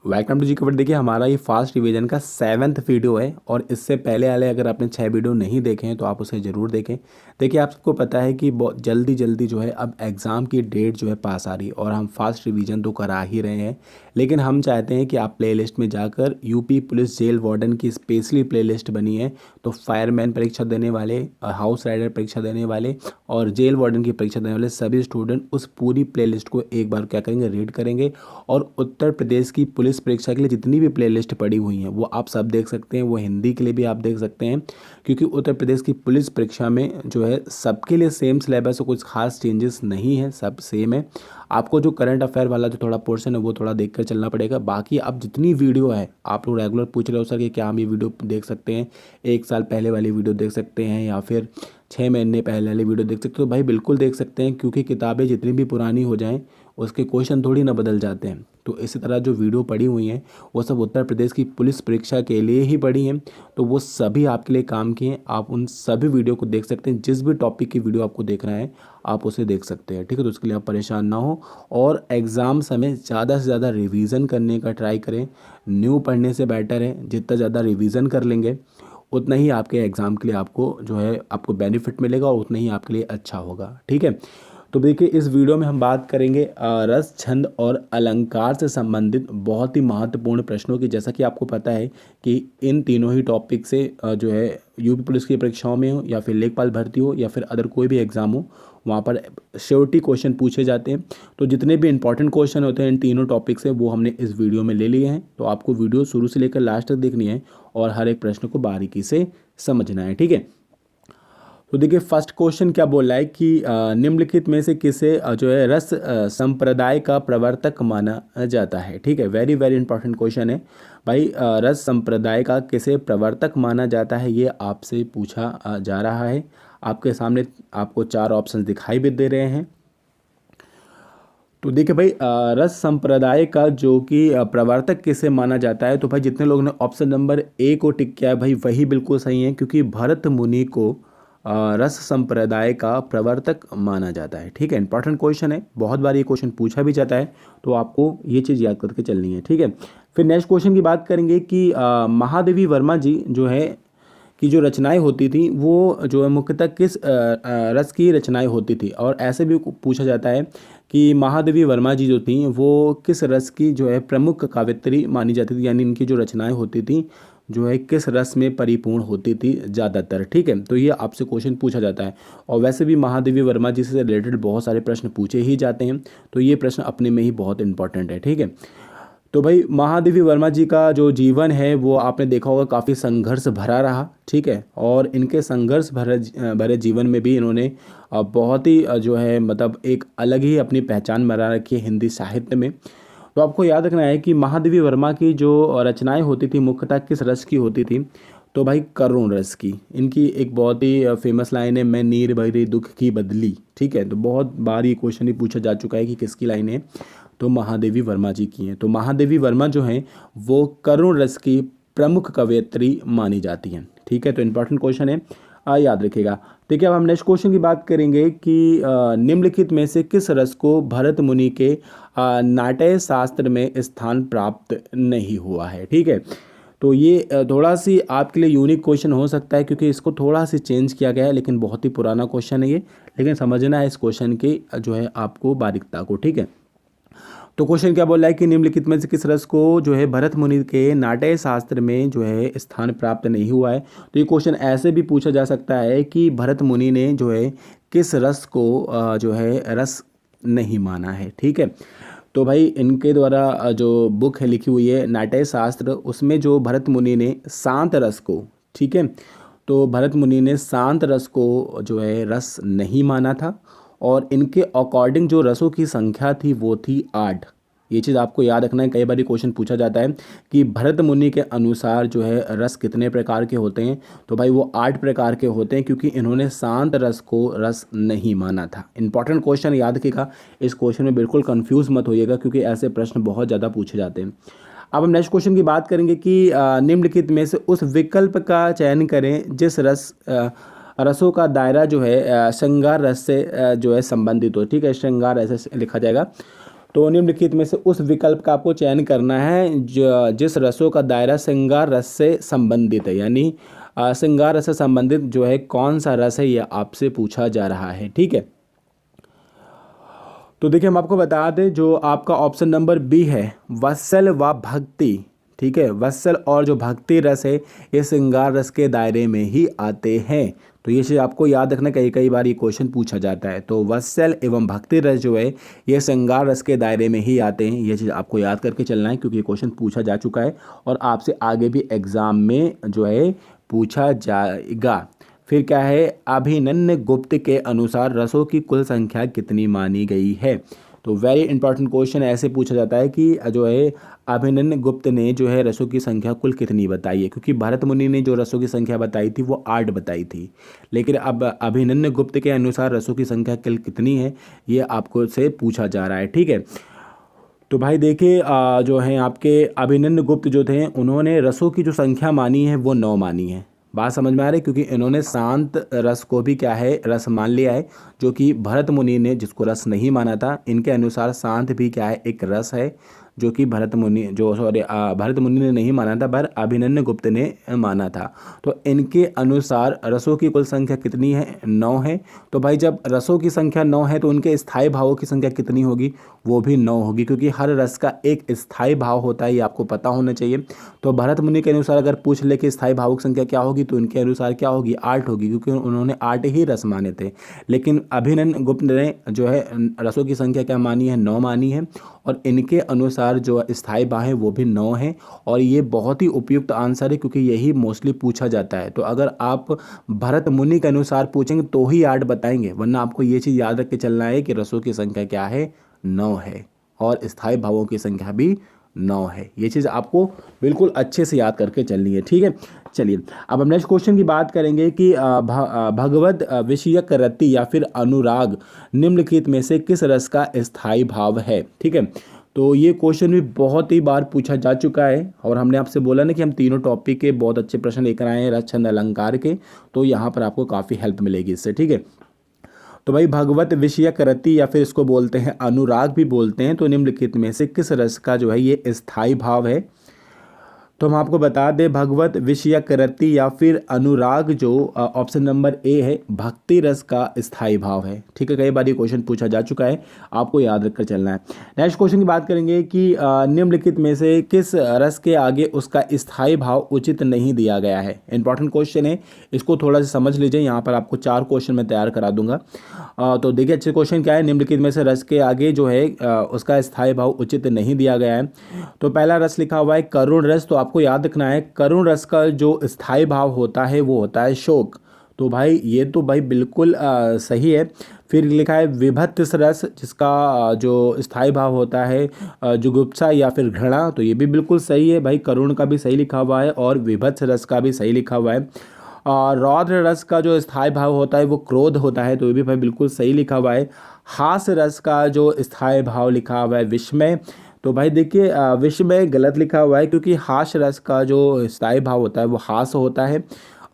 Welcome to ji cover. देखिए हमारा ये फास्ट रिवीजन का 7th वीडियो है और इससे पहले वाले अगर आपने 6 वीडियो नहीं देखे हैं तो आप उसे ज़रूर देखें। देखिए आप सबको पता है कि बहुत जल्दी जल्दी जो है अब एग्ज़ाम की डेट जो है पास आ रही है और हम फास्ट रिवीजन तो करा ही रहे हैं, लेकिन हम चाहते हैं कि आप प्लेलिस्ट में जाकर यूपी पुलिस जेल वार्डन की स्पेशली प्लेलिस्ट बनी है, तो फायरमैन परीक्षा देने वाले, हाउस राइडर परीक्षा देने वाले और जेल वार्डन की परीक्षा देने वाले सभी स्टूडेंट उस पूरी प्लेलिस्ट को एक बार क्या करेंगे, रीड करेंगे। और उत्तर प्रदेश की पुलिस परीक्षा के लिए जितनी भी प्लेलिस्ट पड़ी हुई हैं वो आप सब देख सकते हैं, वो हिंदी के लिए भी आप देख सकते हैं, क्योंकि उत्तर प्रदेश की पुलिस परीक्षा में जो है सबके लिए सेम सिलेबस है, कुछ खास चेंजेस नहीं है, सब सेम है। आपको जो करंट अफेयर वाला जो थोड़ा पोर्शन है वो थोड़ा देख कर चलना पड़ेगा। बाकी अब जितनी वीडियो है, आप लोग रेगुलर पूछ रहे हो सर कि क्या हम ये वीडियो देख सकते हैं, 1 साल पहले वाली वीडियो देख सकते हैं या फिर 6 महीने पहले वाली वीडियो देख सकते हो, तो भाई बिल्कुल देख सकते हैं, क्योंकि किताबें जितनी भी पुरानी हो जाएं उसके क्वेश्चन थोड़ी ना बदल जाते हैं। तो इसी तरह जो वीडियो पड़ी हुई हैं वो सब उत्तर प्रदेश की पुलिस परीक्षा के लिए ही पड़ी हैं, तो वो सभी आपके लिए काम की हैं। आप उन सभी वीडियो को देख सकते हैं, जिस भी टॉपिक की वीडियो आपको देखना है आप उसे देख सकते हैं, ठीक है। तो उसके लिए आप परेशान ना हो और एग्ज़ाम समय ज़्यादा से ज़्यादा रिवीजन करने का ट्राई करें। न्यू पढ़ने से बेटर है, जितना ज़्यादा रिवीजन कर लेंगे उतना ही आपके एग्ज़ाम के लिए आपको जो है आपको बेनिफिट मिलेगा और उतना ही आपके लिए अच्छा होगा, ठीक है। तो देखिए इस वीडियो में हम बात करेंगे रस, छंद और अलंकार से संबंधित बहुत ही महत्वपूर्ण प्रश्नों की। जैसा कि आपको पता है कि इन तीनों ही टॉपिक से जो है यूपी पुलिस की परीक्षाओं में हो या फिर लेखपाल भर्ती हो या फिर अदर कोई भी एग्ज़ाम हो, वहाँ पर श्योरिटी क्वेश्चन पूछे जाते हैं। तो जितने भी इंपॉर्टेंट क्वेश्चन होते हैं इन तीनों टॉपिक से वो हमने इस वीडियो में ले लिए हैं। तो आपको वीडियो शुरू से लेकर लास्ट तक देखनी है और हर एक प्रश्न को बारीकी से समझना है, ठीक है। तो देखिए फर्स्ट क्वेश्चन क्या बोल रहा है कि निम्नलिखित में से किसे जो है रस संप्रदाय का प्रवर्तक माना जाता है, ठीक है। वेरी वेरी इंपॉर्टेंट क्वेश्चन है भाई। रस संप्रदाय का किसे प्रवर्तक माना जाता है ये आपसे पूछा जा रहा है। आपके सामने आपको 4 ऑप्शन दिखाई भी दे रहे हैं। तो देखिए भाई रस संप्रदाय का जो कि प्रवर्तक किसे माना जाता है, तो भाई जितने लोगों ने ऑप्शन नंबर ए को टिक किया है भाई वही बिल्कुल सही है, क्योंकि भरत मुनि को रस संप्रदाय का प्रवर्तक माना जाता है, ठीक है। इंपॉर्टेंट क्वेश्चन है, बहुत बार ये क्वेश्चन पूछा भी जाता है, तो आपको ये चीज़ याद करके चलनी है, ठीक है। फिर नेक्स्ट क्वेश्चन की बात करेंगे कि महादेवी वर्मा जी जो है की जो रचनाएं होती थी वो जो है मुख्यतः किस रस की रचनाएं होती थी। और ऐसे भी पूछा जाता है कि महादेवी वर्मा जी जो थी वो किस रस की जो है प्रमुख काव्यत्री मानी जाती थी, यानी इनकी जो रचनाएं होती थी जो है किस रस में परिपूर्ण होती थी ज़्यादातर, ठीक है। तो ये आपसे क्वेश्चन पूछा जाता है और वैसे भी महादेवी वर्मा जी से रिलेटेड बहुत सारे प्रश्न पूछे ही जाते हैं, तो ये प्रश्न अपने में ही बहुत इंपॉर्टेंट है, ठीक है। तो भाई महादेवी वर्मा जी का जो जीवन है वो आपने देखा होगा काफ़ी संघर्ष भरा रहा, ठीक है। और इनके संघर्ष भरे जीवन में भी इन्होंने बहुत ही जो है मतलब एक अलग ही अपनी पहचान बना रखी है हिंदी साहित्य में। तो आपको याद रखना है कि महादेवी वर्मा की जो रचनाएं होती थी मुख्यतः किस रस की होती थी, तो भाई करुण रस की। इनकी एक बहुत ही फेमस लाइन है, मैं नीर भरी दुख की बदली, ठीक है। तो बहुत बार ये क्वेश्चन ही पूछा जा चुका है कि किसकी लाइन है, तो महादेवी वर्मा जी की हैं। तो महादेवी वर्मा जो हैं वो करुण रस की प्रमुख कवयित्री मानी जाती हैं, ठीक है। तो इंपॉर्टेंट क्वेश्चन है, याद रखिएगा। देखिए अब हम नेक्स्ट क्वेश्चन की बात करेंगे कि निम्नलिखित में से किस रस को भरत मुनि के नाट्य शास्त्र में स्थान प्राप्त नहीं हुआ है, ठीक है। तो ये थोड़ा सी आपके लिए यूनिक क्वेश्चन हो सकता है क्योंकि इसको थोड़ा सी चेंज किया गया है, लेकिन बहुत ही पुराना क्वेश्चन है ये, लेकिन समझना है इस क्वेश्चन की जो है आपको बारीकता को, ठीक है। तो क्वेश्चन क्या बोल रहा है कि निम्नलिखित में से किस रस को जो है भरत मुनि के नाट्य शास्त्र में जो है स्थान प्राप्त नहीं हुआ है। तो ये क्वेश्चन ऐसे भी पूछा जा सकता है कि भरत मुनि ने जो है किस रस को जो है रस नहीं माना है, ठीक है। तो भाई इनके द्वारा जो बुक है लिखी हुई है नाट्य शास्त्र, उसमें जो भरत मुनि ने शांत रस को, ठीक है, तो भरत मुनि ने शांत रस को जो है रस नहीं माना था और इनके अकॉर्डिंग जो रसों की संख्या थी वो थी 8। ये चीज़ आपको याद रखना है, कई बार क्वेश्चन पूछा जाता है कि भरत मुनि के अनुसार जो है रस कितने प्रकार के होते हैं, तो भाई वो 8 प्रकार के होते हैं, क्योंकि इन्होंने शांत रस को रस नहीं माना था। इंपॉर्टेंट क्वेश्चन याद रखिएगा, इस क्वेश्चन में बिल्कुल कंफ्यूज मत होइएगा क्योंकि ऐसे प्रश्न बहुत ज़्यादा पूछे जाते हैं। अब हम नेक्स्ट क्वेश्चन की बात करेंगे कि निम्नलिखित में से उस विकल्प का चयन करें जिस रसों का दायरा जो है श्रृंगार रस से जो है संबंधित हो, ठीक है। श्रृंगार ऐसे लिखा जाएगा। तो निम्नलिखित में से उस विकल्प का आपको चयन करना है जिस रसों का दायरा श्रृंगार रस से संबंधित है, यानी श्रृंगार रस से संबंधित जो है कौन सा रस है यह आपसे पूछा जा रहा है। ठीक है, तो देखिए हम आपको बता दें जो आपका ऑप्शन नंबर बी है वत्सल व भक्ति। ठीक है, वत्सल और जो भक्ति रस है ये श्रृंगार रस के दायरे में ही आते हैं। तो ये चीज़ आपको याद रखना, कई कई बार ये क्वेश्चन पूछा जाता है। तो वत्सल एवं भक्ति रस जो है ये श्रृंगार रस के दायरे में ही आते हैं। ये चीज़ आपको याद करके चलना है क्योंकि ये क्वेश्चन पूछा जा चुका है और आपसे आगे भी एग्ज़ाम में जो है पूछा जाएगा। फिर क्या है, अभिनन्य गुप्त के अनुसार रसों की कुल संख्या कितनी मानी गई है। तो वेरी इंपॉर्टेंट क्वेश्चन ऐसे पूछा जाता है कि जो है अभिनन्य गुप्त ने जो है रसों की संख्या कुल कितनी बताई है, क्योंकि भरत मुनि ने जो रसों की संख्या बताई थी वो 8 बताई थी, लेकिन अब अभिनन्य गुप्त के अनुसार रसों की संख्या कुल कितनी है ये आपको से पूछा जा रहा है। ठीक है, तो भाई देखिए जो है आपके अभिनन्य गुप्त जो थे उन्होंने रसों की जो संख्या मानी है वो 9 मानी है। बात समझ में आ रही है, क्योंकि इन्होंने शांत रस को भी क्या है रस मान लिया है, जो कि भरत मुनि ने जिसको रस नहीं माना था। इनके अनुसार शांत भी क्या है एक रस है, जो कि भरत मुनि ने नहीं माना था पर अभिनन्य गुप्त ने माना था। तो इनके अनुसार रसों की कुल संख्या कितनी है, 9 है। तो भाई जब रसों की संख्या 9 है तो उनके स्थायी भावों की संख्या कितनी होगी, वो भी 9 होगी, क्योंकि हर रस का एक स्थायी भाव होता है, ये आपको पता होना चाहिए। तो भरत मुनि के अनुसार अगर पूछ ले कि स्थायी भावों की संख्या क्या होगी तो उनके अनुसार क्या होगी, 8 होगी, क्योंकि उन्होंने 8 ही रस माने थे। लेकिन अभिनन्य गुप्त ने जो है रसों की संख्या क्या मानी है, 9 मानी है, और इनके अनुसार जो स्थायी भाव है वो भी 9 है। और ये बहुत ही उपयुक्त आंसर है क्योंकि यही मोस्टली पूछा जाता है। तो अगर आप भरत मुनि के अनुसार पूछेंगे तो ही 8 बताएंगे, वरना आपको ये चीज़ याद रख के चलना है कि रसों की संख्या क्या है, 9 है, और स्थायी भावों की संख्या भी 9 है। ये चीज़ आपको बिल्कुल अच्छे से याद करके चलनी है। ठीक है, चलिए अब हम नेक्स्ट क्वेश्चन की बात करेंगे कि भगवत विषयक रति या फिर अनुराग निम्नलिखित में से किस रस का स्थायी भाव है। ठीक है, तो ये क्वेश्चन भी बहुत ही बार पूछा जा चुका है और हमने आपसे बोला ना कि हम तीनों टॉपिक के बहुत अच्छे प्रश्न लेकर आए हैं रस छंद अलंकार के, तो यहाँ पर आपको काफ़ी हेल्प मिलेगी इससे। ठीक है, तो भाई भगवत विषयक रति या फिर इसको बोलते हैं अनुराग भी बोलते हैं, तो निम्नलिखित में से किस रस का जो है ये स्थायी भाव है। तो हम आपको बता दें भगवत विषयक रति या फिर अनुराग जो ऑप्शन नंबर ए है भक्ति रस का स्थायी भाव है। ठीक है, कई बार ये क्वेश्चन पूछा जा चुका है, आपको याद रखकर चलना है। नेक्स्ट क्वेश्चन की बात करेंगे कि निम्नलिखित में से किस रस के आगे उसका स्थायी भाव उचित नहीं दिया गया है। इंपॉर्टेंट क्वेश्चन है, इसको थोड़ा सा समझ लीजिए। यहाँ पर आपको 4 क्वेश्चन मैं तैयार करा दूंगा। तो देखिए अच्छे क्वेश्चन क्या है, निम्नलिखित में से रस के आगे जो है उसका स्थायी भाव उचित नहीं दिया गया है। तो पहला रस लिखा हुआ है करुण रस, तो आपको याद रखना है करुण रस का जो स्थायी भाव होता है वो होता है शोक। तो भाई ये तो भाई बिल्कुल सही है। फिर लिखा है विभत्स रस, जिसका जो स्थायी भाव होता है जुगुप्सा या फिर घृणा, तो ये भी बिल्कुल सही है भाई, करुण का भी सही लिखा हुआ है और विभत्स रस का भी सही लिखा हुआ है। और रौद्र रस का जो स्थायी भाव होता है वो क्रोध होता है, तो ये भी भाई बिल्कुल सही लिखा हुआ है। हास रस का जो स्थायी भाव लिखा हुआ है विस्मय, तो भाई देखिए विस्मय गलत लिखा हुआ है, क्योंकि हास रस का जो स्थायी भाव होता है वो हास होता है।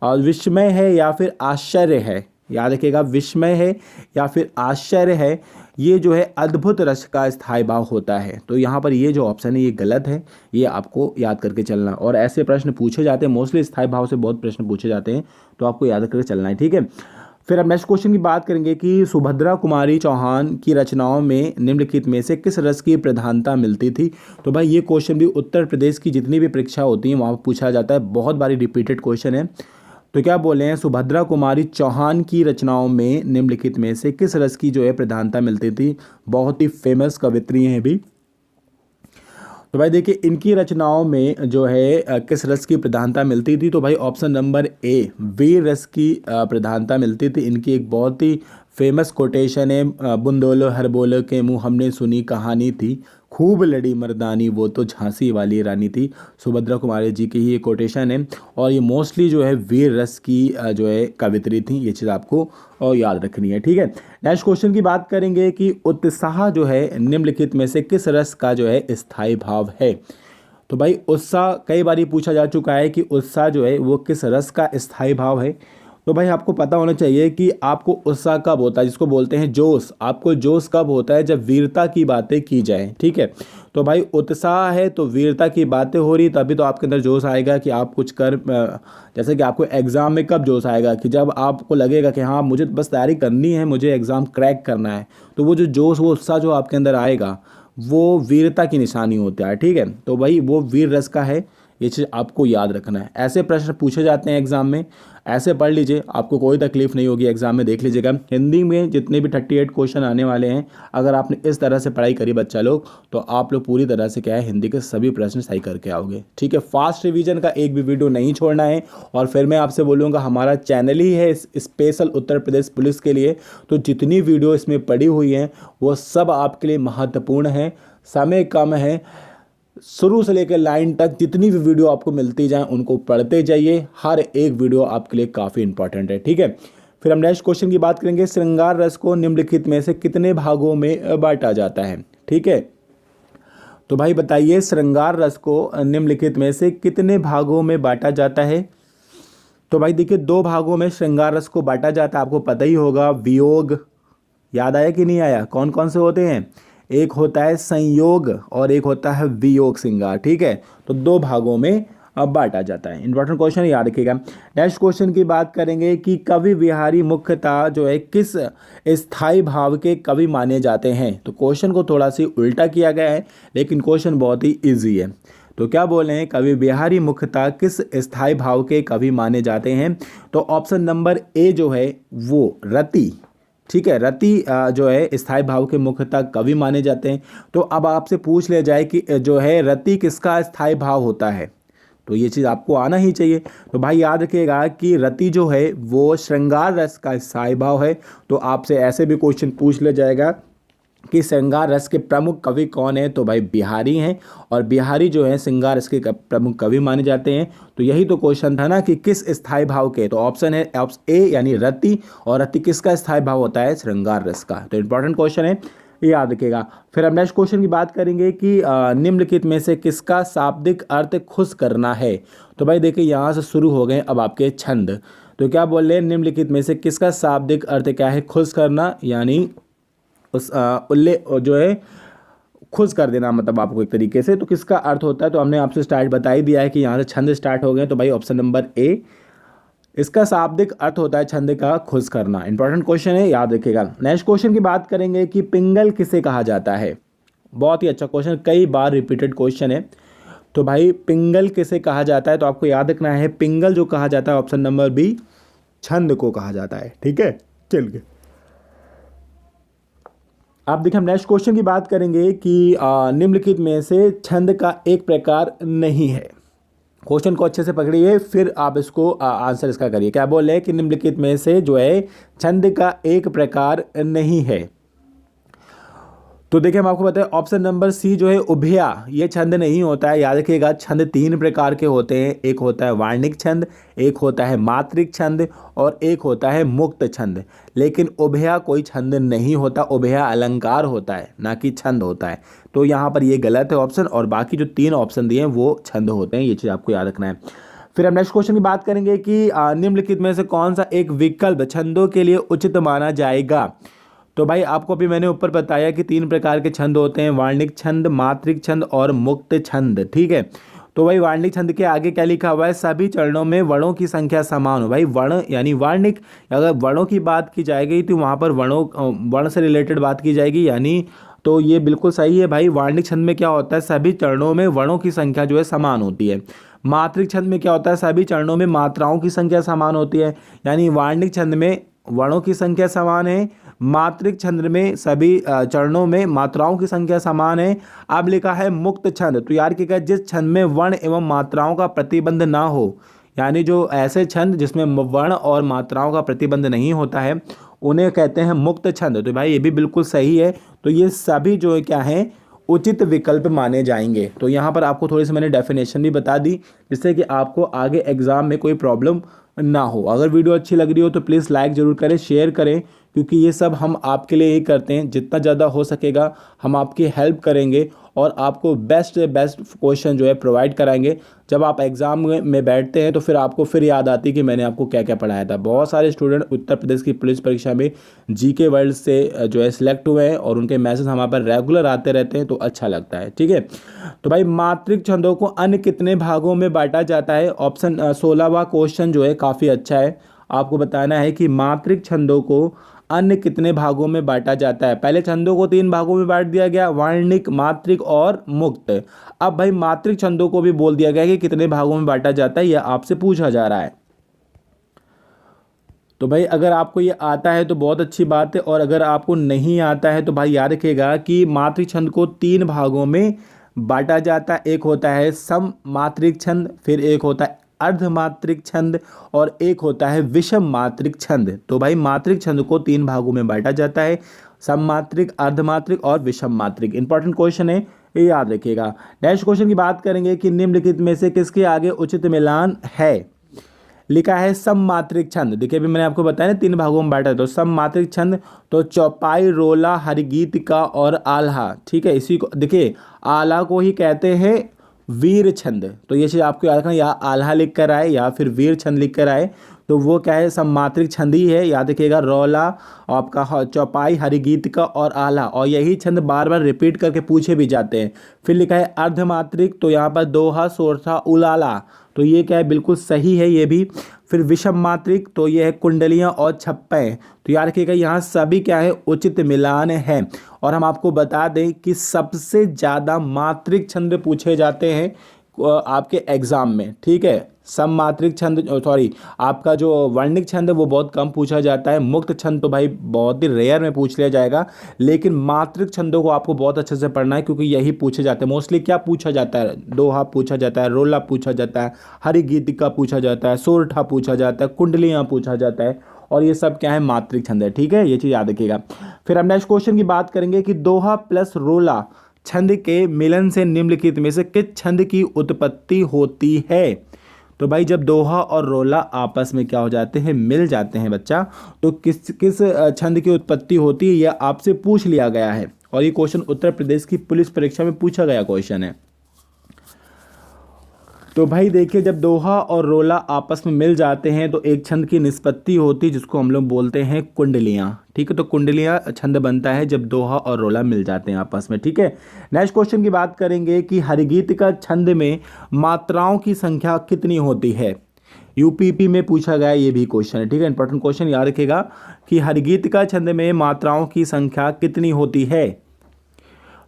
और विस्मय है या फिर आश्चर्य है, याद रखिएगा विस्मय है या फिर आश्चर्य है, ये जो है अद्भुत रस का स्थायी भाव होता है। तो यहाँ पर ये जो ऑप्शन है ये गलत है, ये आपको याद करके चलना। और ऐसे प्रश्न पूछे जाते हैं मोस्टली, स्थायी भाव से बहुत प्रश्न पूछे जाते हैं, तो आपको याद करके चलना है। ठीक है, फिर अब नेक्स्ट क्वेश्चन की बात करेंगे कि सुभद्रा कुमारी चौहान की रचनाओं में निम्नलिखित में से किस रस की प्रधानता मिलती थी। तो भाई ये क्वेश्चन भी उत्तर प्रदेश की जितनी भी परीक्षा होती हैं वहाँ पूछा जाता है, बहुत बारी रिपीटेड क्वेश्चन है। तो क्या बोले हैं, सुभद्रा कुमारी चौहान की रचनाओं में निम्नलिखित में से किस रस की जो है प्रधानता मिलती थी। बहुत ही फेमस कवित्री हैं भी। तो भाई देखिए इनकी रचनाओं में जो है किस रस की प्रधानता मिलती थी, तो भाई ऑप्शन नंबर ए वीर रस की प्रधानता मिलती थी। इनकी एक बहुत ही फेमस कोटेशन है, बुंदोलो हर बोलो के मुँह हमने सुनी कहानी थी, खूब लड़ी मर्दानी वो तो झांसी वाली रानी थी। सुभद्रा कुमारी जी की ही ये कोटेशन है और ये मोस्टली जो है वीर रस की जो है कवित्री थी, ये चीज़ आपको याद रखनी है। ठीक है, नेक्स्ट क्वेश्चन की बात करेंगे कि उत्साह जो है निम्नलिखित में से किस रस का जो है स्थायी भाव है। तो भाई उत्साह कई बार पूछा जा चुका है कि उत्साह जो है वो किस रस का स्थायी भाव है। तो भाई आपको पता होना चाहिए कि आपको उत्साह कब होता है, जिसको बोलते हैं जोश, आपको जोश कब होता है, जब वीरता की बातें की जाए। ठीक है, तो भाई उत्साह है तो वीरता की बातें हो रही, तभी तो आपके अंदर जोश आएगा कि आप कुछ कर, जैसे कि आपको एग्ज़ाम में कब जोश आएगा, कि जब आपको लगेगा कि हाँ मुझे बस तैयारी करनी है, मुझे एग्ज़ाम क्रैक करना है। तो वो जो जोश, वो उत्साह जो आपके अंदर आएगा, वो वीरता की निशानी होता है। ठीक है, तो भाई वो वीर रस का है, ये चीज़ आपको याद रखना है। ऐसे प्रश्न पूछे जाते हैं एग्जाम में, ऐसे पढ़ लीजिए, आपको कोई तकलीफ नहीं होगी एग्जाम में। देख लीजिएगा हिंदी में जितने भी 38 क्वेश्चन आने वाले हैं, अगर आपने इस तरह से पढ़ाई करी बच्चा लोग, तो आप लोग पूरी तरह से क्या है, हिंदी के सभी प्रश्न सही करके आओगे। ठीक है, फास्ट रिवीजन का एक भी वीडियो नहीं छोड़ना है। और फिर मैं आपसे बोलूँगा, हमारा चैनल ही है स्पेशल उत्तर प्रदेश पुलिस के लिए, तो जितनी वीडियो इसमें पड़ी हुई हैं वो सब आपके लिए महत्वपूर्ण है। समय कम है, शुरू से लेकर लाइन तक जितनी भी वीडियो आपको मिलती जाए उनको पढ़ते जाइए, हर एक वीडियो आपके लिए काफ़ी इंपॉर्टेंट है। ठीक है, फिर हम नेक्स्ट क्वेश्चन की बात करेंगे, श्रृंगार रस को निम्नलिखित में से कितने भागों में बांटा जाता है। ठीक है, तो भाई बताइए श्रृंगार रस को निम्नलिखित में से कितने भागों में बांटा जाता है। तो भाई देखिए, 2 भागों में श्रृंगार रस को बांटा जाता है, आपको पता ही होगा। वियोग, याद आया कि नहीं आया, कौन कौन से होते हैं, एक होता है संयोग और एक होता है वियोग श्रृंगार। ठीक है, तो 2 भागों में अब बांटा जाता है। इंपॉर्टेंट क्वेश्चन याद रखिएगा। नेक्स्ट क्वेश्चन की बात करेंगे कि कवि बिहारी मुख्यतः जो है किस स्थायी भाव के कवि माने जाते हैं। तो क्वेश्चन को थोड़ा सी उल्टा किया गया है, लेकिन क्वेश्चन बहुत ही ईजी है। तो क्या बोल रहे हैं, कवि बिहारी मुख्यतः किस स्थायी भाव के कवि माने जाते हैं। तो ऑप्शन नंबर ए जो है वो रति। ठीक है, रति जो है स्थायी भाव के मुख्यतः कवि माने जाते हैं। तो अब आपसे पूछ लिया जाए कि जो है रति किसका स्थायी भाव होता है, तो ये चीज़ आपको आना ही चाहिए। तो भाई याद रखिएगा कि रति जो है वो श्रृंगार रस का स्थायी भाव है। तो आपसे ऐसे भी क्वेश्चन पूछ लिया जाएगा कि श्रृंगार रस के प्रमुख कवि कौन है, तो भाई बिहारी हैं, और बिहारी जो है श्रृंगार रस के प्रमुख कवि माने जाते हैं। तो यही तो क्वेश्चन था ना कि किस स्थायी भाव के, तो ऑप्शन है ऑप्शन ए यानी रति, और रति किसका स्थायी भाव होता है, श्रृंगार रस का। तो इंपॉर्टेंट क्वेश्चन है, ये याद रखिएगा। फिर हम नेक्स्ट क्वेश्चन की बात करेंगे कि निम्नलिखित में से किसका शाब्दिक अर्थ खुश करना है। तो भाई देखिए, यहाँ से शुरू हो गए अब आपके छंद। तो क्या बोल रहे हैं, निम्नलिखित में से किसका शाब्दिक अर्थ क्या है, खुश करना, यानी उस उल्ले जो है खुश कर देना, मतलब आपको एक तरीके से। तो किसका अर्थ होता है, तो हमने आपसे स्टार्ट बता ही दिया है कि यहाँ से छंद स्टार्ट हो गए। तो भाई ऑप्शन नंबर ए, इसका शाब्दिक अर्थ होता है छंद का खुश करना। इंपॉर्टेंट क्वेश्चन है, याद रखिएगा। नेक्स्ट क्वेश्चन की बात करेंगे कि पिंगल किसे कहा जाता है। बहुत ही अच्छा क्वेश्चन, कई बार रिपीटेड क्वेश्चन है। तो भाई पिंगल किसे कहा जाता है, तो आपको याद रखना है पिंगल जो कहा जाता है ऑप्शन नंबर बी, छंद को कहा जाता है। ठीक है, चलिए आप देखिए, हम नेक्स्ट क्वेश्चन की बात करेंगे कि निम्नलिखित में से छंद का एक प्रकार नहीं है। क्वेश्चन को अच्छे से पकड़िए, फिर आप इसको आंसर इसका करिए। क्या बोल रहे हैं कि निम्नलिखित में से जो है छंद का एक प्रकार नहीं है। तो देखिए, हम आपको बताएं ऑप्शन नंबर सी जो है उभया, ये छंद नहीं होता है। याद रखिएगा, छंद 3 प्रकार के होते हैं, एक होता है वार्णिक छंद, एक होता है मात्रिक छंद, और एक होता है मुक्त छंद। लेकिन उभया कोई छंद नहीं होता, उभया अलंकार होता है, ना कि छंद होता है। तो यहाँ पर ये गलत है ऑप्शन, और बाकी जो 3 ऑप्शन दिए हैं वो छंद होते हैं, ये चीज़ आपको याद रखना है। फिर हम नेक्स्ट क्वेश्चन की बात करेंगे कि निम्नलिखित में से कौन सा एक विकल्प छंदों के लिए उचित माना जाएगा। तो भाई आपको अभी मैंने ऊपर बताया कि 3 प्रकार के छंद होते हैं, वार्णिक छंद, मात्रिक छंद और मुक्त छंद। ठीक है, तो भाई वार्णिक छंद के आगे क्या लिखा हुआ है, सभी चरणों में वर्णों की संख्या समान हो। भाई वर्ण यानी वार्णिक, अगर वर्णों की बात की जाएगी तो वहाँ पर वर्ण से रिलेटेड बात की जाएगी, यानी तो ये बिल्कुल सही है भाई। वार्णिक छंद में क्या होता है, सभी चरणों में वर्णों की संख्या जो है समान होती है। मात्रिक छंद में क्या होता है, सभी चरणों में मात्राओं की संख्या समान होती है। यानी वार्णिक छंद में वर्णों की संख्या समान है, मात्रिक छंद में सभी चरणों में मात्राओं की संख्या समान है। अब लिखा है मुक्त छंद, तो यार क्या, जिस छंद में वर्ण एवं मात्राओं का प्रतिबंध ना हो, यानी जो ऐसे छंद जिसमें वर्ण और मात्राओं का प्रतिबंध नहीं होता है, उन्हें कहते हैं मुक्त छंद। तो भाई ये भी बिल्कुल सही है। तो ये सभी जो है क्या है, उचित विकल्प माने जाएंगे। तो यहाँ पर आपको थोड़ी सी मैंने डेफिनेशन भी बता दी, जिससे कि आपको आगे एग्जाम में कोई प्रॉब्लम ना हो। अगर वीडियो अच्छी लग रही हो तो प्लीज़ लाइक ज़रूर करें, शेयर करें, क्योंकि ये सब हम आपके लिए ही करते हैं। जितना ज़्यादा हो सकेगा हम आपकी हेल्प करेंगे और आपको बेस्ट बेस्ट क्वेश्चन जो है प्रोवाइड कराएंगे। जब आप एग्ज़ाम में बैठते हैं तो फिर आपको फिर याद आती है कि मैंने आपको क्या क्या पढ़ाया था। बहुत सारे स्टूडेंट उत्तर प्रदेश की पुलिस परीक्षा में जीके वर्ल्ड से जो है सिलेक्ट हुए हैं और उनके मैसेज हमारे पर रेगुलर आते रहते हैं, तो अच्छा लगता है। ठीक है, तो भाई मात्रिक छंदों को अन्य कितने भागों में बांटा जाता है? ऑप्शन 16वां क्वेश्चन जो है काफ़ी अच्छा है। आपको बताना है कि मात्रिक छंदों को अन्य कितने भागों में बांटा जाता है। पहले छंदों को 3 भागों में बांट दिया गया, वर्णिक, मात्रिक और मुक्त। अब भाई मात्रिक छंदों को भी बोल दिया गया कि कितने भागों में बांटा जाता है, यह आपसे पूछा जा रहा है। तो भाई अगर आपको ये आता है तो बहुत अच्छी बात है, और अगर आपको नहीं आता है तो भाई याद रखिएगा कि मात्रिक छंद को 3 भागों में बांटा जाता है। एक होता है सम मात्रिक छंद, फिर एक होता है अर्धमात्रिक छंद, और एक होता है विषम मात्रिक छंद। तो भाई मात्रिक छंद को 3 भागों में बांटा जाता है, सम मात्रिक, अर्धमात्रिक और विषम मात्रिक। इंपॉर्टेंट क्वेश्चन है, ये याद रखिएगा। नेक्स्ट क्वेश्चन की बात करेंगे कि निम्नलिखित में से किसके आगे उचित मिलान है। लिखा है सममात्रिक छंद। देखिए अभी मैंने आपको बताया ना 3 भागों में बांटा है, तो सममात्रिक छंद तो चौपाई, रोला, हरिगीतिका और आल्हा। ठीक है, इसी को देखिए आल्हा को ही कहते हैं वीर छंद। तो ये चीज़ आपको याद रखना, या आल्हा लिख कर आए या फिर वीर छंद लिख कर आए तो वो क्या है, सममात्रिक छंद ही है। याद रखिएगा, रोला, आपका चौपाई, हरिगीतिका और आल्हा, और यही छंद बार बार रिपीट करके पूछे भी जाते हैं। फिर लिखा है अर्धमात्रिक, तो यहाँ पर दोहा, सोरठा, उलाला, तो ये क्या है, बिल्कुल सही है ये भी। फिर विषम मात्रिक, तो ये है कुंडलियाँ और छप्पे। तो याद रखिएगा यहाँ सभी क्या है, उचित मिलान है। और हम आपको बता दें कि सबसे ज़्यादा मात्रिक छंद पूछे जाते हैं आपके एग्ज़ाम में। ठीक है, सममात्रिक छंद, सॉरी, आपका जो वर्णिक छंद है वो बहुत कम पूछा जाता है। मुक्त छंद तो भाई बहुत ही रेयर में पूछ लिया जाएगा, लेकिन मात्रिक छंदों को आपको बहुत अच्छे से पढ़ना है, क्योंकि यही पूछे जाते हैं मोस्टली। क्या पूछा जाता है, दोहा पूछा जाता है, रोला पूछा जाता है, हरिगीतिका पूछा जाता है, सोरठा पूछा जाता है, कुंडलियाँ पूछा जाता है, और ये सब क्या है, मात्रिक छंद है। ठीक है, ये चीज़ याद रखिएगा। फिर हम नेक्स्ट क्वेश्चन की बात करेंगे कि दोहा प्लस रोला छंद के मिलन से निम्नलिखित में से किस छंद की उत्पत्ति होती है। तो भाई जब दोहा और रोला आपस में क्या हो जाते हैं, मिल जाते हैं बच्चा, तो किस किस छंद की उत्पत्ति होती है, यह आपसे पूछ लिया गया है। और ये क्वेश्चन उत्तर प्रदेश की पुलिस परीक्षा में पूछा गया क्वेश्चन है। तो भाई देखिए, जब दोहा और रोला आपस में मिल जाते हैं तो एक छंद की निष्पत्ति होती है, जिसको हम लोग बोलते हैं कुंडलियाँ। ठीक है, तो कुंडलियाँ छंद बनता है जब दोहा और रोला मिल जाते हैं आपस में। ठीक है, नेक्स्ट क्वेश्चन की बात करेंगे कि हरिगीतिका छंद में मात्राओं की संख्या कितनी होती है। यूपीपी में पूछा गया ये भी क्वेश्चन है। ठीक है, इंपॉर्टेंट क्वेश्चन, याद रखेगा कि हरिगीतिका छंद में मात्राओं की संख्या कितनी होती है।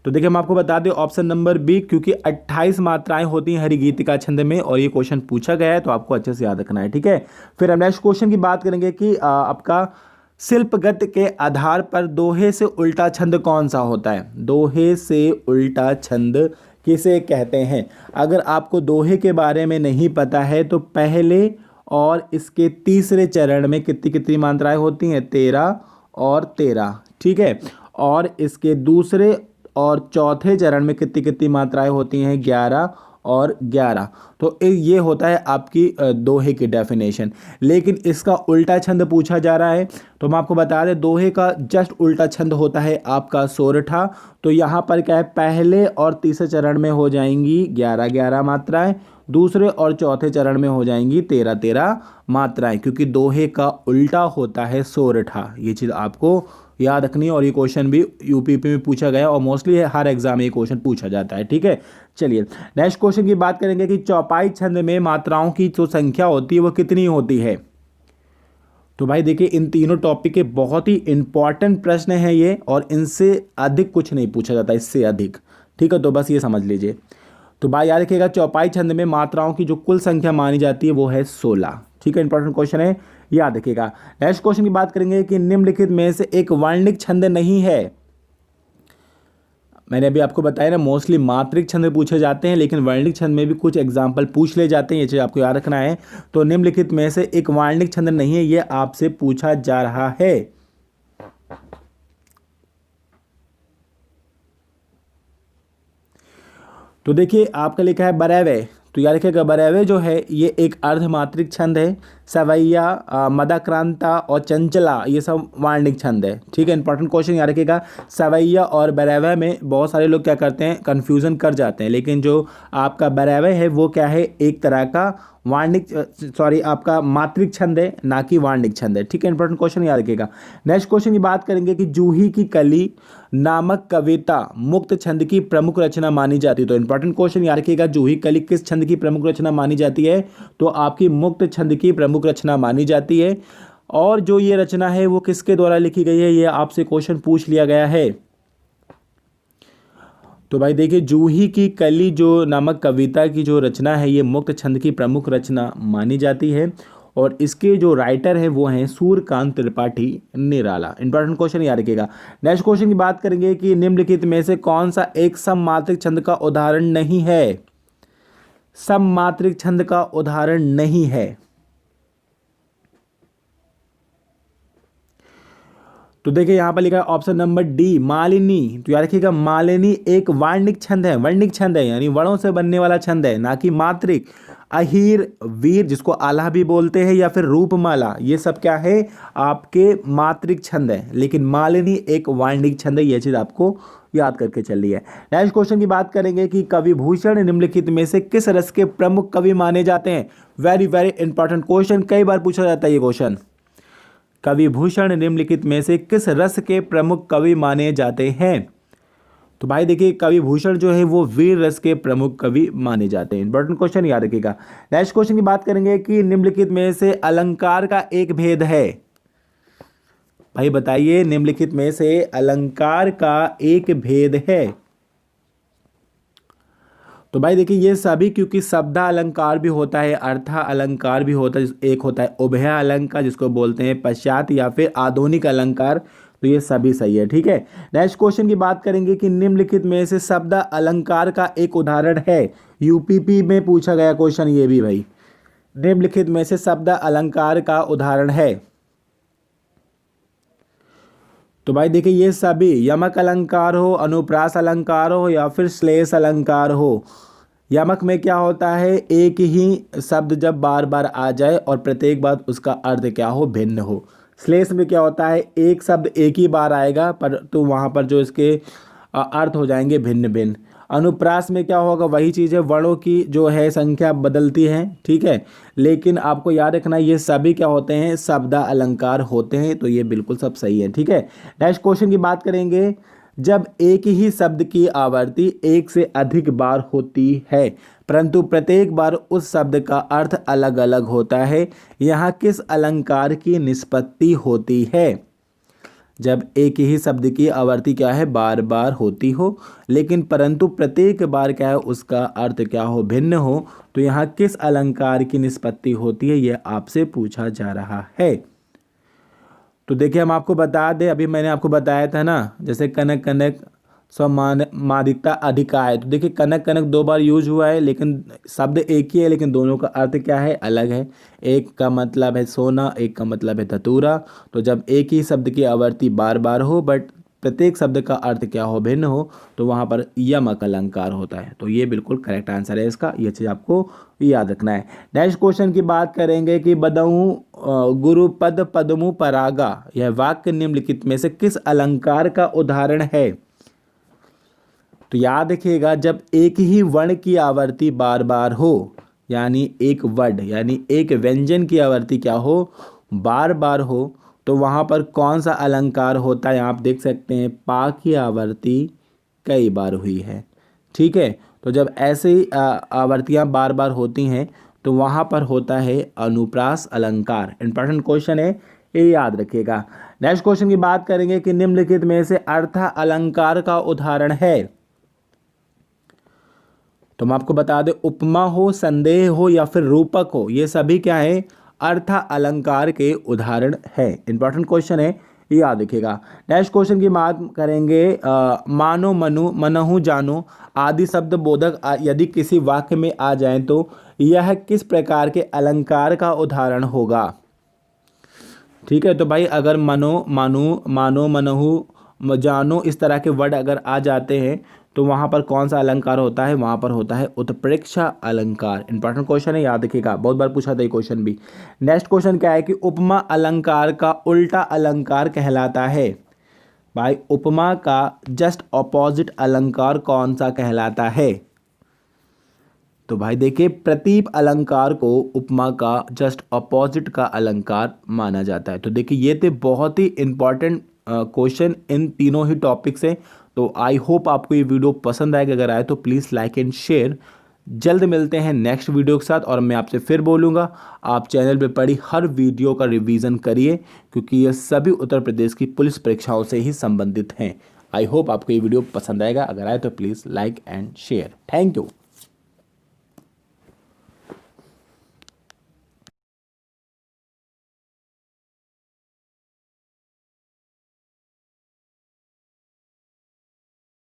तो देखिए हम आपको बता दें ऑप्शन नंबर बी, क्योंकि 28 मात्राएं होती हैं हरिगीतिका छंद में, और ये क्वेश्चन पूछा गया है तो आपको अच्छे से याद रखना है। ठीक है, फिर हम नेक्स्ट क्वेश्चन की बात करेंगे कि आपका शिल्पगत के आधार पर दोहे से उल्टा छंद कौन सा होता है। दोहे से उल्टा छंद किसे कहते हैं। अगर आपको दोहे के बारे में नहीं पता है तो पहले और इसके तीसरे चरण में कितनी कितनी मात्राएं होती हैं, 13 और 13। ठीक है, और इसके दूसरे और चौथे चरण में कितनी कितनी मात्राएं होती हैं, 11 और 11। तो ये होता है आपकी दोहे की डेफिनेशन। लेकिन इसका उल्टा छंद पूछा जा रहा है, तो हम आपको बता दें दोहे का जस्ट उल्टा छंद होता है आपका सोरठा। तो यहाँ पर क्या है, पहले और तीसरे चरण में हो जाएंगी 11 11 मात्राएं, दूसरे और चौथे चरण में हो जाएंगी 13 13 मात्राएं, क्योंकि दोहे का उल्टा होता है सोरठा। ये चीज़ आपको याद रखनी है, और ये क्वेश्चन भी यूपीपी में पूछा गया और मोस्टली हर एग्जाम में ये क्वेश्चन पूछा जाता है। ठीक है, चलिए नेक्स्ट क्वेश्चन की बात करेंगे कि चौपाई छंद में मात्राओं की जो संख्या होती है वो कितनी होती है। तो भाई देखिए इन तीनों टॉपिक के बहुत ही इंपॉर्टेंट प्रश्न हैं ये, और इनसे अधिक कुछ नहीं पूछा जाता, इससे अधिक। ठीक है, तो बस ये समझ लीजिए। तो भाई याद रखिएगा, चौपाई छंद में मात्राओं की जो कुल संख्या मानी जाती है वो है 16। ठीक है, इंपॉर्टेंट क्वेश्चन है, याद रखिएगा। नेक्स्ट क्वेश्चन की बात करेंगे कि निम्नलिखित में से एक वर्णिक छंद नहीं है। मैंने अभी आपको बताया ना, मोस्टली मात्रिक छंद पूछे जाते हैं, लेकिन वर्णिक छंद में भी कुछ एग्जाम्पल पूछ ले जाते हैं, ये चीज़ आपको याद रखना है। तो निम्नलिखित में से एक वर्णिक छंद नहीं है, ये आपसे पूछा जा रहा है। तो देखिए आपका लिखा है बरैवे। तो याद रखिएगा, बरैवे जो है ये एक अर्धमात्रिक छंद है। सवैया, मदाक्रांता और चंचला, ये सब वार्णिक छंद है। ठीक है, इंपॉर्टेंट क्वेश्चन याद रखिएगा। सवैया और बैरवा में बहुत सारे लोग क्या करते हैं, कन्फ्यूज़न कर जाते हैं, लेकिन जो आपका बैरवा है वो क्या है, एक तरह का वार्णिक सॉरी आपका मात्रिक छंद है, ना कि वार्णिक छंद है। ठीक है, इंपॉर्टेंट क्वेश्चन याद रखिएगा। नेक्स्ट क्वेश्चन की बात करेंगे कि जूही की कली नामक कविता मुक्त छंद की प्रमुख रचना मानी जाती है। तो इंपॉर्टेंट क्वेश्चन याद रखिएगा, जूही कली किस छंद की प्रमुख रचना मानी जाती है, तो आपकी मुक्त छंद की प्रमुख रचना मानी जाती है। और जो ये रचना है वो किसके द्वारा लिखी गई है, ये आपसे क्वेश्चन पूछ लिया गया है। तो भाई देखिए, जूही की कली जो नामक कविता की जो रचना है ये मुक्त छंद की प्रमुख रचना मानी जाती है, और इसके जो राइटर है वो हैं सूर्यकांत त्रिपाठी निराला। इंपॉर्टेंट क्वेश्चन याद रखिएगा। नेक्स्ट क्वेश्चन की बात करेंगे कि निम्नलिखित में से कौन सा एक सममात्रिक छंद का उदाहरण नहीं है। सममात्रिक छंद का उदाहरण नहीं है। तो देखिए यहाँ पर लिखा है ऑप्शन नंबर डी मालिनी। तो याद रखिएगा, मालिनी एक वार्णिक छंद है, वर्णिक छंद है, यानी वर्णों से बनने वाला छंद है, ना कि मात्रिक। अहीर, वीर जिसको आला भी बोलते हैं, या फिर रूपमाला, ये सब क्या है, आपके मात्रिक छंद है, लेकिन मालिनी एक वार्णिक छंद है। ये चीज आपको याद करके चल रही है। नेक्स्ट क्वेश्चन की बात करेंगे कि कवि भूषण निम्नलिखित में से किस रस के प्रमुख कवि माने जाते हैं। वेरी वेरी इंपॉर्टेंट क्वेश्चन, कई बार पूछा जाता है ये क्वेश्चन। कवि भूषण निम्नलिखित में से किस रस के प्रमुख कवि माने जाते हैं। तो भाई देखिए, कवि भूषण जो है वो वीर रस के प्रमुख कवि माने जाते हैं। इंपॉर्टेंट क्वेश्चन याद रखिएगा। नेक्स्ट क्वेश्चन की बात करेंगे कि निम्नलिखित में से अलंकार का एक भेद है। भाई बताइए, निम्नलिखित में से अलंकार का एक भेद है। तो भाई देखिए, ये सभी, क्योंकि शब्दा अलंकार भी होता है, अर्था अलंकार भी होता है, एक होता है उभय अलंकार जिसको बोलते हैं पश्चात या फिर आधुनिक अलंकार। तो ये सभी सही है। ठीक है, नेक्स्ट क्वेश्चन की बात करेंगे कि निम्नलिखित में से शब्दा अलंकार का एक उदाहरण है। यूपीपी में पूछा गया क्वेश्चन ये भी भाई, निम्नलिखित में से शब्दा अलंकार का उदाहरण है। तो भाई देखिए, ये सभी यमक अलंकार हो, अनुप्रास अलंकार हो, या फिर श्लेष अलंकार हो। यमक में क्या होता है, एक ही शब्द जब बार बार आ जाए और प्रत्येक बार उसका अर्थ क्या हो, भिन्न हो। श्लेष में क्या होता है, एक शब्द एक ही बार आएगा पर तो वहाँ पर जो इसके अर्थ हो जाएंगे भिन्न भिन्न। अनुप्रास में क्या होगा, वही चीज़ है, वर्णों की जो है संख्या बदलती है। ठीक है, लेकिन आपको याद रखना ये सभी क्या होते हैं, शब्दा अलंकार होते हैं। तो ये बिल्कुल सब सही है। ठीक है, नेक्स्ट क्वेश्चन की बात करेंगे, जब एक ही शब्द की आवृत्ति एक से अधिक बार होती है परंतु प्रत्येक बार उस शब्द का अर्थ अलग अलग होता है, यहाँ किस अलंकार की निष्पत्ति होती है। जब एक ही शब्द की आवृत्ति क्या है, बार बार होती हो, लेकिन परंतु प्रत्येक बार क्या है, उसका अर्थ क्या हो, भिन्न हो, तो यहाँ किस अलंकार की निष्पत्ति होती है, यह आपसे पूछा जा रहा है। तो देखिए, हम आपको बता दें, अभी मैंने आपको बताया था ना, जैसे कनक कनक समानाधिकता अधिकाय। तो देखिए, कनक कनक दो बार यूज हुआ है, लेकिन शब्द एक ही है, लेकिन दोनों का अर्थ क्या है, अलग है। एक का मतलब है सोना, एक का मतलब है धतूरा। तो जब एक ही शब्द की आवृत्ति बार बार हो बट प्रत्येक शब्द का अर्थ क्या हो, भिन्न हो, तो वहाँ पर यमक अलंकार होता है। तो ये बिल्कुल करेक्ट आंसर है इसका, ये चीज़ आपको याद रखना है। नेक्स्ट क्वेश्चन की बात करेंगे कि बदऊ गुरुपद पद्मु परागा, यह वाक्य निम्नलिखित में से किस अलंकार का उदाहरण है। तो याद रखिएगा, जब एक ही वर्ण की आवृत्ति बार बार हो, यानी एक वर्ड यानी एक व्यंजन की आवृत्ति क्या हो, बार बार हो, तो वहाँ पर कौन सा अलंकार होता है। आप देख सकते हैं, पा की आवृत्ति कई बार हुई है। ठीक है, तो जब ऐसे ही आवृत्तियाँ बार बार होती हैं तो वहाँ पर होता है अनुप्रास अलंकार। इंपॉर्टेंट क्वेश्चन है, ये याद रखिएगा। नेक्स्ट क्वेश्चन की बात करेंगे कि निम्नलिखित में से अर्थ अलंकार का उदाहरण है। तो हम आपको बता दें, उपमा हो, संदेह हो, या फिर रूपक हो, ये सभी क्या है, अर्थ अलंकार के उदाहरण है। इंपॉर्टेंट क्वेश्चन है, ये याद रखिएगा। नेक्स्ट क्वेश्चन की बात करेंगे, मानो मनु मनहु जानो आदि शब्द बोधक यदि किसी वाक्य में आ जाए तो यह किस प्रकार के अलंकार का उदाहरण होगा। ठीक है, तो भाई अगर मनो मानो मानो मनहु जानो इस तरह के वर्ड अगर आ जाते हैं तो वहाँ पर कौन सा अलंकार होता है, वहाँ पर होता है उत्प्रेक्षा अलंकार। इंपॉर्टेंट क्वेश्चन है, याद रखिएगा, बहुत बार पूछा था ये क्वेश्चन भी। नेक्स्ट क्वेश्चन क्या है कि उपमा अलंकार का उल्टा अलंकार कहलाता है। भाई उपमा का जस्ट ऑपोजिट अलंकार कौन सा कहलाता है? तो भाई देखिए, प्रतीप अलंकार को उपमा का जस्ट अपोजिट का अलंकार माना जाता है। तो देखिए ये थे बहुत ही इंपॉर्टेंट क्वेश्चन इन तीनों ही टॉपिक से। तो आई होप आपको ये वीडियो पसंद आएगा, अगर आए तो प्लीज़ लाइक एंड शेयर। जल्द मिलते हैं नेक्स्ट वीडियो के साथ, और मैं आपसे फिर बोलूँगा आप चैनल पे पड़ी हर वीडियो का रिवीजन करिए, क्योंकि ये सभी उत्तर प्रदेश की पुलिस परीक्षाओं से ही संबंधित हैं। आई होप आपको ये वीडियो पसंद आएगा, अगर आए तो please like and share. Thank you.